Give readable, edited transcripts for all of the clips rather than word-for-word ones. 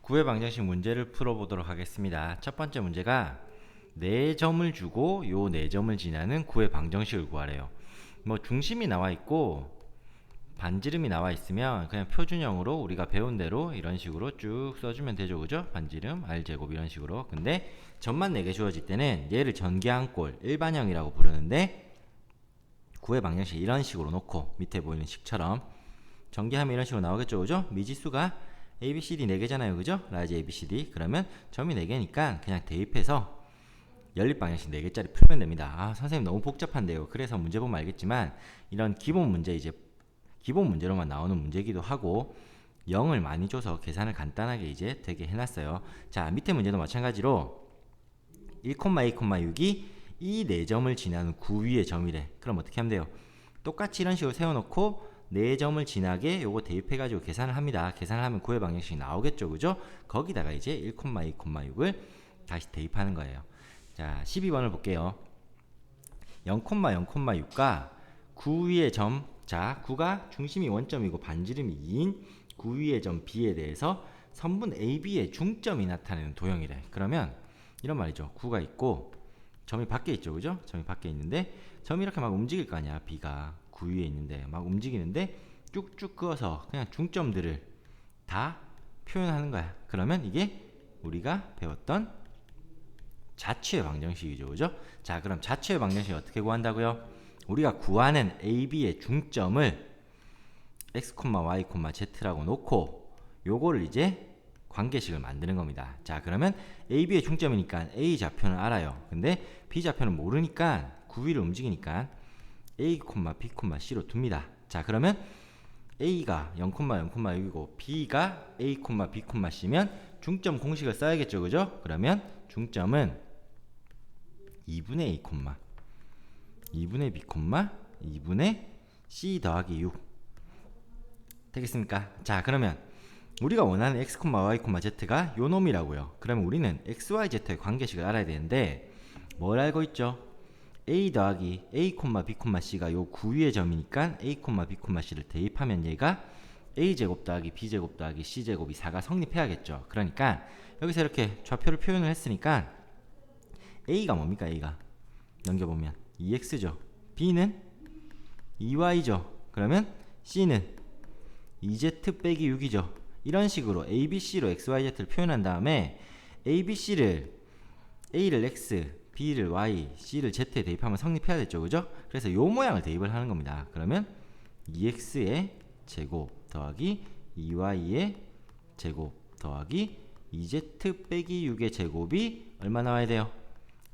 구회 방정식 문제를 풀어보도록 하겠습니다. 첫 번째 문제가 4점을 주고 요 4점을 지나는 구회 방정식을 구하래요. 뭐 중심이 나와 있고 반지름이 나와 있으면 그냥 표준형으로 우리가 배운 대로 이런 식으로 쭉 써주면 되죠. 그죠? 반지름 r제곱 이런 식으로. 근데 점만 4개 주어질 때는 얘를 전개한꼴 일반형이라고 부르는데 구회 방정식 이런 식으로 놓고 밑에 보이는 식처럼 전개하면 이런 식으로 나오겠죠. 그죠? 미지수가 ABCD 4개잖아요. 그죠? 라지 ABCD. 그러면 점이 4개니까 그냥 대입해서 연립방정식 4개짜리 풀면 됩니다. 아, 선생님 너무 복잡한데요. 그래서 문제 보면 알겠지만 이런 기본 문제 이제 기본 문제로만 나오는 문제기도 하고 0을 많이 줘서 계산을 간단하게 이제 되게 해놨어요. 자, 밑에 문제도 마찬가지로 1,2,6이 이 4점을 지나는 구 위의 점이래. 그럼 어떻게 하면 돼요? 똑같이 이런 식으로 세워놓고 4점을 지나게 요거 대입해가지고 계산을 합니다. 계산을 하면 구회 방정식이 나오겠죠. 그죠? 거기다가 이제 1,2,6을 다시 대입하는 거예요. 자, 12번을 볼게요. 0,0,6과 9 위의 점, 자, 9가 중심이 원점이고 반지름이 2인 9 위의 점 B에 대해서 선분 AB의 중점이 나타내는 도형이래. 그러면 이런 말이죠. 9가 있고 점이 밖에 있죠. 그죠? 점이 밖에 있는데 점이 이렇게 막 움직일 거 아니야. B가 9 위에 있는데 막 움직이는데 쭉쭉 그어서 그냥 중점들을 다 표현하는 거야. 그러면 이게 우리가 배웠던 자취의 방정식이죠. 그죠? 자, 그럼 자취의 방정식 어떻게 구한다고요? 우리가 구하는 AB의 중점을 x, y, z라고 놓고 요거를 이제 관계식을 만드는 겁니다. 자, 그러면 AB의 중점이니까 A 좌표는 알아요. 근데 B 좌표는 모르니까 9위를 움직이니까 A, B, C로 둡니다. 자, 그러면 A가 0,0,6이고 B가 A, B, C면 중점 공식을 써야겠죠. 그죠? 그러면 중점은 2분의 A, 2분의 B, 2분의 C 더하기 6 되겠습니까? 자, 그러면 우리가 원하는 x, y, z가 요 놈이라고요. 그러면 우리는 x, y, z의 관계식을 알아야 되는데 뭘 알고 있죠? a 더하기 a, b, c가 요 9위의 점이니까 a, b, c를 대입하면 얘가 a제곱 더하기 b제곱 더하기 c제곱이 4가 성립해야겠죠. 그러니까 여기서 이렇게 좌표를 표현을 했으니까 a가 뭡니까? a가 넘겨보면 2x죠. b는 2y죠. 그러면 c는 2z 빼기 6이죠. 이런 식으로 ABC로 XYZ를 표현한 다음에 ABC를 A를 X, B를 Y, C를 Z에 대입하면 성립해야 됐죠. 그죠? 그래서 요 모양을 대입을 하는 겁니다. 그러면 2X의 제곱 더하기 2Y의 제곱 더하기 2Z 빼기 6의 제곱이 얼마 나와야 돼요?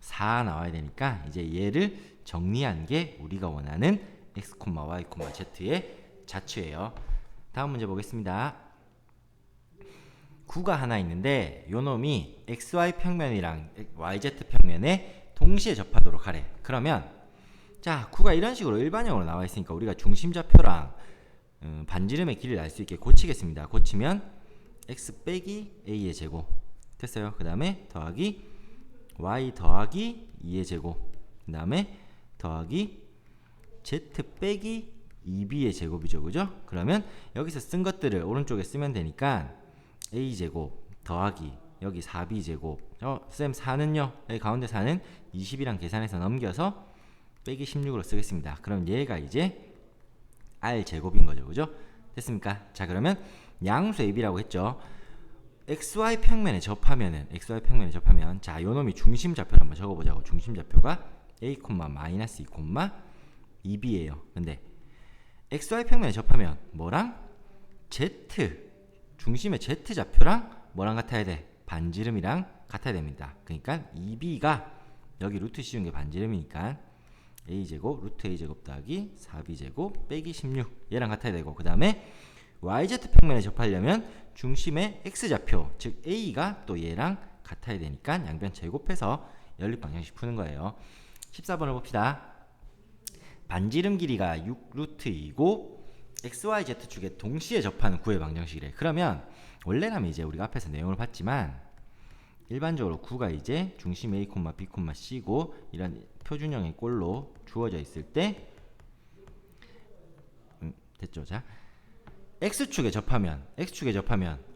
4 나와야 되니까 이제 얘를 정리한 게 우리가 원하는 X, Y, Z의 자취예요. 다음 문제 보겠습니다. 9가 하나 있는데 요 놈이 XY 평면이랑 YZ 평면에 동시에 접하도록 하래. 그러면 자, 9가 이런 식으로 일반형으로 나와 있으니까 우리가 중심좌표랑 반지름의 길이를 알 수 있게 고치겠습니다. 고치면 X 빼기 A의 제곱 됐어요. 그 다음에 더하기 Y 더하기 2의 제곱 그 다음에 더하기 Z 빼기 2b의 제곱이죠. 그죠? 그러면 여기서 쓴 것들을 오른쪽에 쓰면 되니까 a제곱 더하기 여기 4b제곱 쌤 4는요? 여기 가운데 4는 20이랑 계산해서 넘겨서 빼기 16으로 쓰겠습니다. 그럼 얘가 이제 r제곱인 거죠. 그죠? 됐습니까? 자, 그러면 양수 ab라고 했죠. xy 평면에 접하면 자, 요놈이 중심좌표를 한번 적어보자고. 중심좌표가 a, 마이너스 2, 2b예요. 근데 XY 평면에 접하면 뭐랑? Z 중심의 Z좌표랑 뭐랑 같아야 돼? 반지름이랑 같아야 됩니다. 그러니까 2B가 여기 루트 씌운 게 반지름이니까 A제곱 루트 A제곱 더하기 4B제곱 빼기 16 얘랑 같아야 되고 그 다음에 YZ 평면에 접하려면 중심의 X좌표 즉 A가 또 얘랑 같아야 되니까 양변 제곱해서 연립방정식 푸는 거예요. 14번을 봅시다. 반지름 길이가 6루트이고 XYZ축에 동시에 접하는 구회 방정식이래. 그러면 원래라면 이제 우리가 앞에서 내용을 봤지만 일반적으로 9가 이제 중심 A, B, C고 이런 표준형의 꼴로 주어져 있을 때 됐죠. 자, X축에 접하면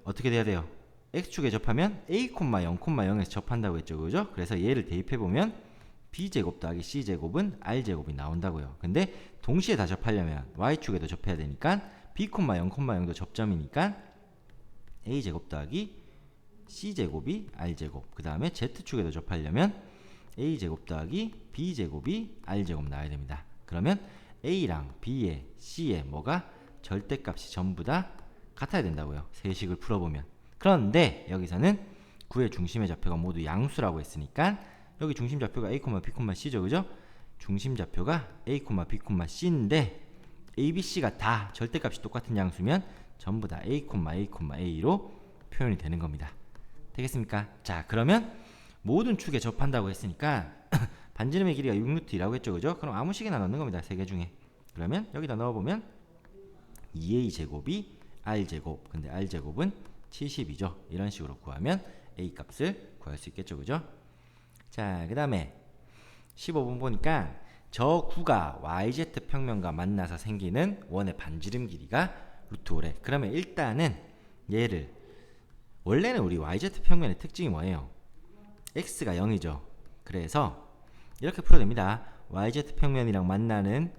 어떻게 돼야 돼요? x축에 접하면 a, 0,0에서 접한다고 했죠. 그죠? 그래서 얘를 대입해보면 b제곱 더하기 c제곱은 r제곱이 나온다고요. 근데 동시에 다 접하려면 y축에도 접해야 되니까 b, 0,0도 접점이니까 a제곱 더하기 c제곱이 r제곱, 그 다음에 z축에도 접하려면 a제곱 더하기 b제곱이 r제곱 나와야 됩니다. 그러면 a랑 b의 c의 뭐가 절대값이 전부 다 같아야 된다고요. 세식을 풀어보면. 그런데 여기서는 구의 중심의 좌표가 모두 양수라고 했으니까 여기 중심 좌표가 a, b, c죠. 그죠? 중심 좌표가 a, b, c인데 a, b, c가 다 절대값이 똑같은 양수면 전부 다 a, a로 표현이 되는 겁니다. 되겠습니까? 자, 그러면 모든 축에 접한다고 했으니까 반지름의 길이가 6루트라고 했죠. 그죠? 그럼 아무 식이나 넣는 겁니다. 세 개 중에. 그러면 여기다 넣어보면 2a제곱이 r제곱, 근데 r제곱은 70이죠. 이런 식으로 구하면 a 값을 구할 수 있겠죠. 그죠? 자, 그 다음에 15번 보니까 저 구가 yz 평면과 만나서 생기는 원의 반지름 길이가 루트 5래. 그러면 일단은 얘를, 원래는 우리 yz 평면의 특징이 뭐예요? x가 0이죠. 그래서 이렇게 풀어도 됩니다. yz 평면이랑 만나는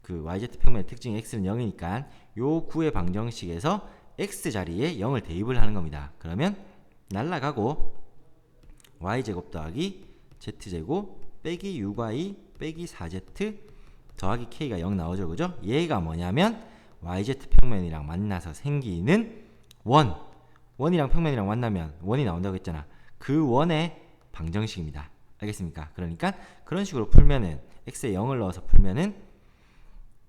그 yz 평면의 특징이 x는 0이니까 요 구의 방정식에서 x 자리에 0을 대입을 하는 겁니다. 그러면 날라가고 y제곱 더하기 z제곱 빼기 6y 빼기 4z 더하기 k가 0 나오죠. 그죠? 얘가 뭐냐면 yz 평면이랑 만나서 생기는 원이랑 평면이랑 만나면 원이 나온다고 했잖아. 그 원의 방정식입니다. 알겠습니까? 그러니까 그런 식으로 풀면은 x에 0을 넣어서 풀면은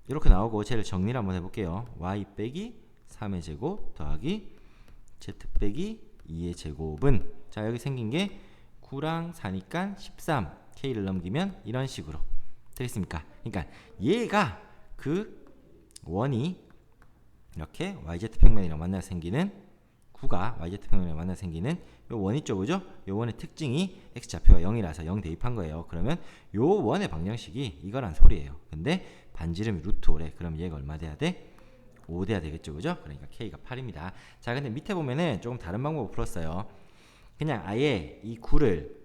이렇게 나오고, 쟤를 정리를 한번 해볼게요. y 빼기 3의 제곱 더하기 z 빼기 2의 제곱은, 자, 여기 생긴 게 9랑 4니까 13, k를 넘기면 이런 식으로 되겠습니까? 그러니까 얘가 그 원이 이렇게 yz 평면이랑 만나서 생기는, 구가 yz 평면이랑 만나서 생기는 요 원 있죠. 그죠? 요 원의 특징이 x 좌표가 0이라서 0 대입한 거예요. 그러면 요 원의 방정식이 이거란 소리예요. 근데 반지름이 루트 5래. 그럼 얘가 얼마 돼야 돼? 5 돼야 되겠죠. 그죠? 그러니까 k가 8입니다. 자, 근데 밑에 보면은 조금 다른 방법을 풀었어요. 그냥 아예 이 구를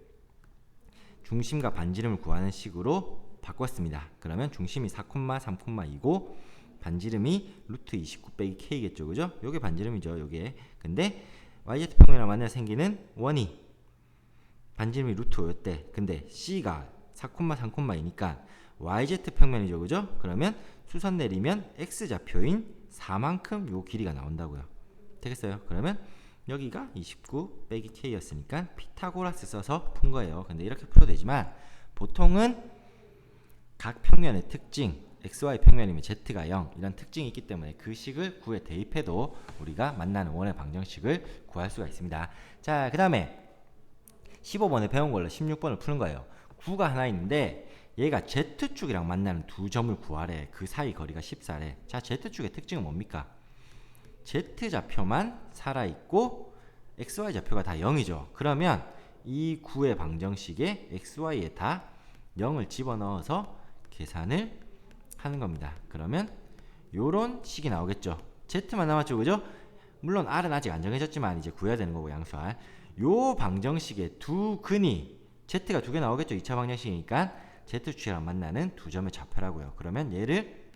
중심과 반지름을 구하는 식으로 바꿨습니다. 그러면 중심이 4,3,2고 반지름이 루트 29 빼기 k겠죠. 그죠? 요게 반지름이죠. 요게. 근데 yz 평면이랑 만나서 생기는 원이 반지름이 루트 5였대. 근데 c가 4,3,2니까 yz 평면이죠. 그죠? 그러면 수선 내리면 x 좌표인 4만큼 요 길이가 나온다고요. 되겠어요? 그러면 여기가 29 빼기 k였으니까 피타고라스 써서 푼 거예요. 근데 이렇게 풀어도 되지만 보통은 각 평면의 특징, xy 평면이면 z가 0 이런 특징이 있기 때문에 그 식을 구에 대입해도 우리가 만나는 원의 방정식을 구할 수가 있습니다. 자, 그 다음에 15번에 배운 걸로 16번을 푸는 거예요. 구가 하나 있는데 얘가 z축이랑 만나는 두 점을 구하래. 그 사이 거리가 14래. 자, z축의 특징은 뭡니까? z좌표만 살아있고 xy 좌표가 다 0이죠. 그러면 이 구의 방정식에 xy에 다 0을 집어넣어서 계산을 하는 겁니다. 그러면 요런 식이 나오겠죠. z만 남았죠. 그죠? 물론 r은 아직 안 정해졌지만 이제 구해야 되는 거고, 양수R. 요 방정식의 두 근이 z가 두 개 나오겠죠. 2차 방정식이니까 z축이랑 만나는 두 점의 좌표라고요. 그러면 얘를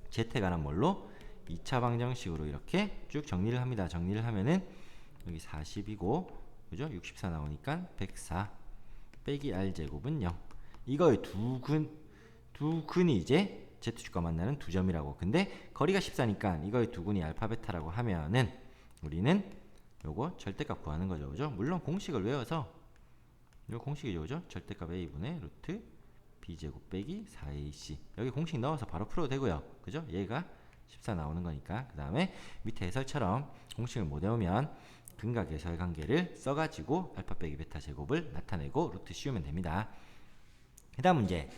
z에 관한 뭘로? 2차 방정식으로 이렇게 쭉 정리를 합니다. 정리를 하면은 여기 40이고, 그죠? 64 나오니까 104 빼기 r제곱은 0. 이거의 두 근이 이제 z축과 만나는 두 점이라고. 근데 거리가 14니까 이거의 두 근이 알파 베타라고 하면은 우리는 요거 절대값 구하는 거죠. 그죠? 물론 공식을 외워서, 요 공식이죠. 그죠? 절대값 a분의 루트 b제곱 빼기 4ac. 여기 공식 넣어서 바로 풀어도 되고요. 그죠? 얘가 14 나오는 거니까. 그 다음에 밑에 해설처럼 공식을 못 외우면 근각의 관계를 써가지고 알파 빼기 베타 제곱을 나타내고 루트 씌우면 됩니다. 그 다음 문제.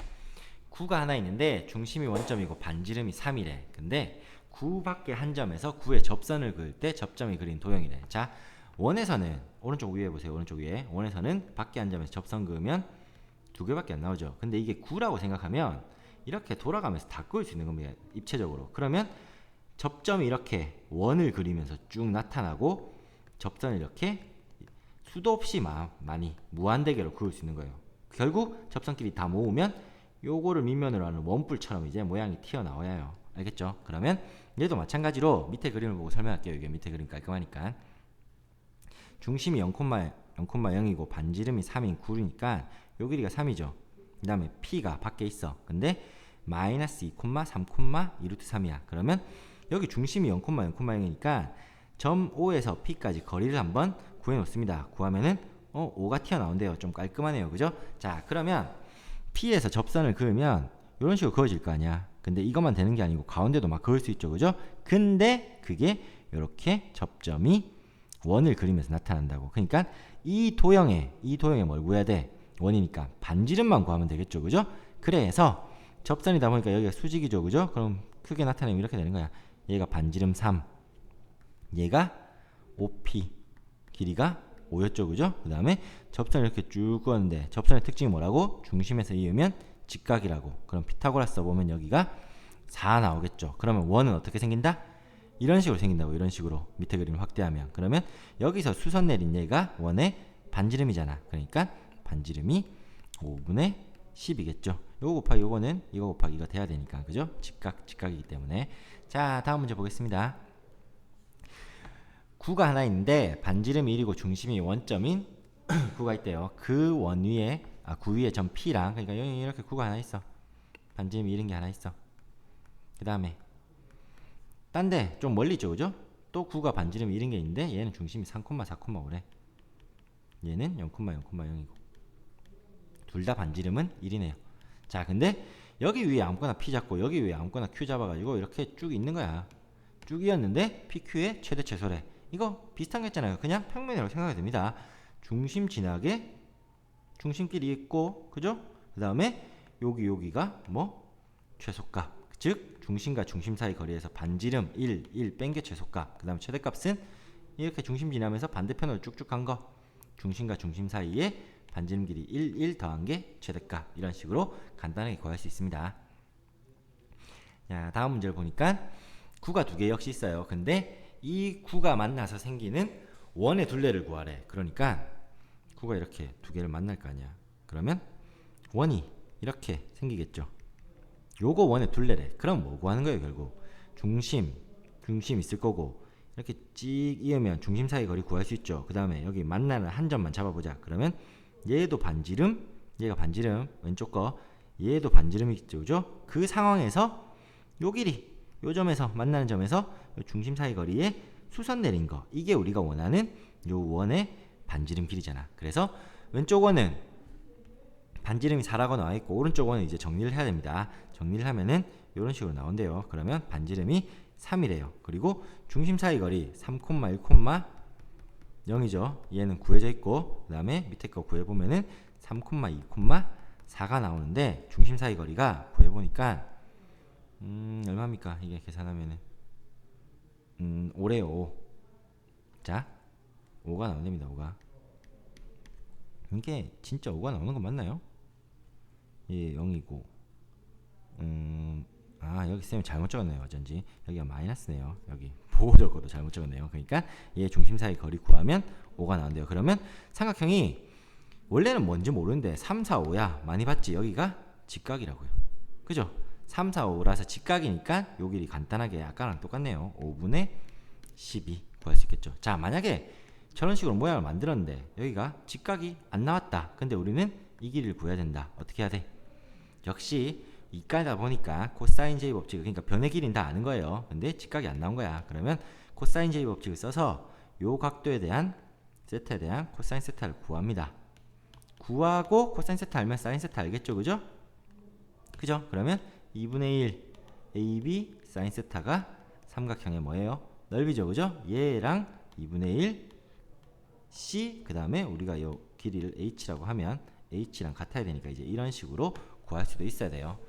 9가 하나 있는데 중심이 원점이고 반지름이 3이래. 근데 9 밖에 한 점에서 9의 접선을 그을 때 접점이 그린 도형이래. 자, 원에서는 오른쪽 위에 보세요. 오른쪽 위에. 원에서는 밖에 한 점에서 접선 그으면 두 개밖에 안 나오죠. 근데 이게 9라고 생각하면 이렇게 돌아가면서 다 그을 수 있는 겁니다. 입체적으로. 그러면 접점이 이렇게 원을 그리면서 쭉 나타나고 접선을 이렇게 수도 없이 많이 무한대결로 그을 수 있는 거예요. 결국 접선끼리 다 모으면 요거를 밑면으로 하는 원뿔처럼 이제 모양이 튀어나와야 해요. 알겠죠? 그러면 얘도 마찬가지로 밑에 그림을 보고 설명할게요. 이게 밑에 그림 깔끔하니까. 중심이 0,0이고 반지름이 3인 9니까 요 길이가 3이죠. 그 다음에 P가 밖에 있어. 근데 마이너스 2, 3, 2루트 3이야. 그러면 여기 중심이 0,0,0이니까 점 O에서 P까지 거리를 한번 구해 놓습니다. 구하면은 5가 튀어나온대요. 좀 깔끔하네요. 그죠? 자, 그러면 P에서 접선을 그으면 이런 식으로 그어질 거 아니야. 근데 이것만 되는 게 아니고 가운데도 막 그을 수 있죠. 그죠? 근데 그게 이렇게 접점이 원을 그리면서 나타난다고. 그러니까 이 도형에 뭘 구해야 돼? 원이니까 반지름만 구하면 되겠죠. 그죠? 그래서 접선이다 보니까 여기가 수직이죠. 그죠? 그럼 크게 나타내면 이렇게 되는 거야. 얘가 반지름 3, 얘가 OP, 길이가 5였죠. 그죠? 그 다음에 접선을 이렇게 쭉 그었는데 접선의 특징이 뭐라고? 중심에서 이으면 직각이라고. 그럼 피타고라스 써보면 여기가 4 나오겠죠. 그러면 원은 어떻게 생긴다? 이런 식으로 생긴다고. 이런 식으로 밑에 그림을 확대하면. 그러면 여기서 수선 내린 얘가 원의 반지름이잖아. 그러니까 반지름이 5분의 10이겠죠. 요거 곱하기 요거는 이거 곱하기 이거 돼야 되니까. 그죠? 직각이기 때문에. 자, 다음 문제 보겠습니다. 구가 하나 있는데 반지름이 1이고 중심이 원점인 구가 있대요. 그 원 위에 구 위에 점 P랑, 그러니까 여기 이렇게 구가 하나 있어. 반지름이 1인 게 하나 있어. 그 다음에 딴데 좀 멀리 있죠. 그죠? 또 구가 반지름이 1인 게 있는데 얘는 중심이 3,4,5래. 얘는 0,0,0이고 둘 다 반지름은 1이네요. 자, 근데 여기 위에 아무거나 P 잡고 여기 위에 아무거나 Q 잡아가지고 이렇게 쭉 있는 거야. 쭉이었는데 PQ의 최대 최소래. 이거 비슷한 거 있잖아요. 그냥 평면이라고 생각이 됩니다. 중심 지나게 중심끼리 있고, 그죠? 그 다음에 여기가 뭐 최소값, 즉 중심과 중심 사이 거리에서 반지름 1 뺀 게 최소값. 그 다음에 최대값은 이렇게 중심 지나면서 반대편으로 쭉쭉 간 거, 중심과 중심 사이에 반지름 길이 1 더한 게 최대값. 이런 식으로 간단하게 구할 수 있습니다. 자, 다음 문제를 보니까 구가 두 개 역시 있어요. 근데 이 구가 만나서 생기는 원의 둘레를 구하래. 그러니까 구가 이렇게 두 개를 만날 거 아니야. 그러면 원이 이렇게 생기겠죠. 요거 원의 둘레래. 그럼 뭐 구하는 거예요? 결국 중심 있을 거고 이렇게 찍 이으면 중심 사이 거리 구할 수 있죠. 그 다음에 여기 만나는 한 점만 잡아보자. 그러면 얘도 반지름, 얘가 반지름, 왼쪽 거 얘도 반지름이겠죠. 그죠? 그 상황에서 요 길이, 요 점에서 만나는 점에서 요 중심 사이 거리에 수선 내린 거, 이게 우리가 원하는 요 원의 반지름 길이잖아. 그래서 왼쪽 원은 반지름이 4라고 나와 있고 오른쪽 원은 이제 정리를 해야 됩니다. 정리를 하면은 이런 식으로 나온대요. 그러면 반지름이 3이래요. 그리고 중심 사이 거리 3,1,0이죠. 얘는 구해져 있고 그 다음에 밑에 거 구해보면은 3,2,4가 나오는데 중심 사이 거리가 구해보니까 얼마입니까? 이게 계산하면은 5래요. 5. 자, 5가 나온답니다. 5가. 이게 진짜 5가 나오는 거 맞나요? 예, 0이고 여기 쌤이 잘못 적었네요. 어쩐지 여기가 마이너스네요. 여기 보호 적어도 잘못 적었네요. 그러니까 얘 중심 사이 거리 구하면 5가 나온대요. 그러면 삼각형이 원래는 뭔지 모르는데 3, 4, 5야 많이 봤지. 여기가 직각이라고요. 그죠? 3, 4, 5라서 직각이니까 요 길이 간단하게 아까랑 똑같네요. 5분의 12 구할 수 있겠죠. 자, 만약에 저런 식으로 모양을 만들었는데 여기가 직각이 안 나왔다. 근데 우리는 이 길이를 구해야 된다. 어떻게 해야 돼? 역시 이까지다 보니까 코사인 제이 법칙, 그러니까 변의 길이는 다 아는 거예요. 근데 직각이 안 나온 거야. 그러면 코사인 제이 법칙을 써서 요 각도에 대한 세타에 대한 코사인 세타를 구합니다. 구하고 코사인 세타 알면 사인 세타 알겠죠? 그죠? 그죠? 그러면 2분의 1 AB 사인 세타가 삼각형의 뭐예요? 넓이죠. 그죠? 얘랑 2분의 1 C, 그 다음에 우리가 요 길이를 H라고 하면 H랑 같아야 되니까 이제 이런 식으로 구할 수도 있어야 돼요.